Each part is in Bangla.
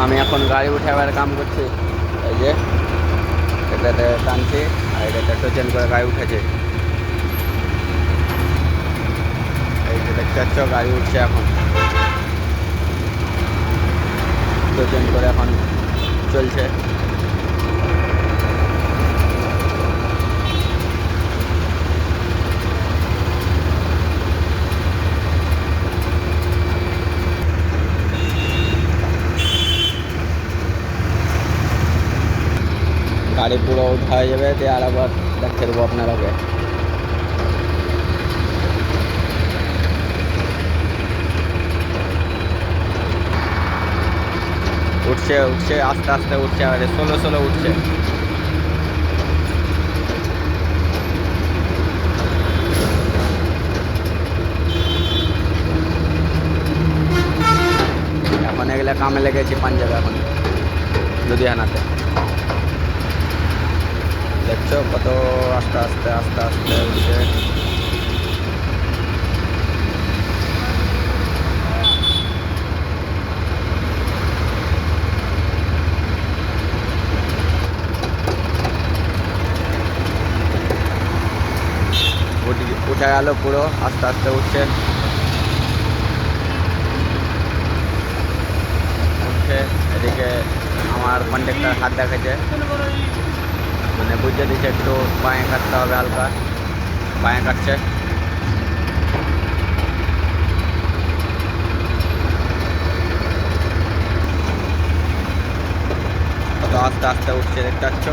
আমি এখন গাড়ি উঠাবার কাম করছি। এই যে এটাতে টানছি আর এটাতে টোচেন করে গাড়ি উঠেছে। এই যে দেখতে পাচ্ছ গাড়ি উঠছে এখন, টোচেন করে এখন চলছে। গাড়ি পুরো উঠা হয়ে যাবে, দিয়ে আর আবার দেখতে দেবো আপনারাকে। উঠছে উঠছে আস্তে আস্তে উঠছে, আর সোলো সোলো উঠছে। এখন এগুলো কামে লেগেছি পাঞ্জাবে, এখন লুধিয়ানাতে। দেখছো কত আস্তে আস্তে আস্তে আস্তে উঠছে। উঠে গেল পুরো, আস্তে আস্তে উঠছে। উঠছে এদিকে আমার কন্ডাক্টর হাত দেখাচ্ছে, মানে বুঝতে দিচ্ছে একটু বাঁয়ে কাটতে হবে, হালকা বাঁয়ে কাটছে। কত আস্তে আস্তে উঠছে দেখতে পাচ্ছ।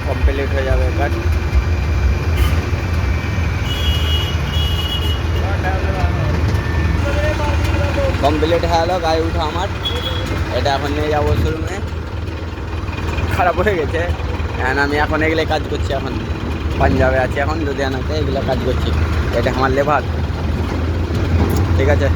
কমপ্লিট হয়ে যাবে কাজ। কমপ্লিট হয়ে গেলো গাড়ি উঠা আমার। এটা এখন নিয়ে যাবো শোরুমে, খারাপ হয়ে গেছে। আমি এখন এগুলো কাজ করছি, এখন পাঞ্জাবে আছি, এখন লুধিয়ানাতে এগুলো কাজ করছি। এটা আমার লেবার, ঠিক আছে।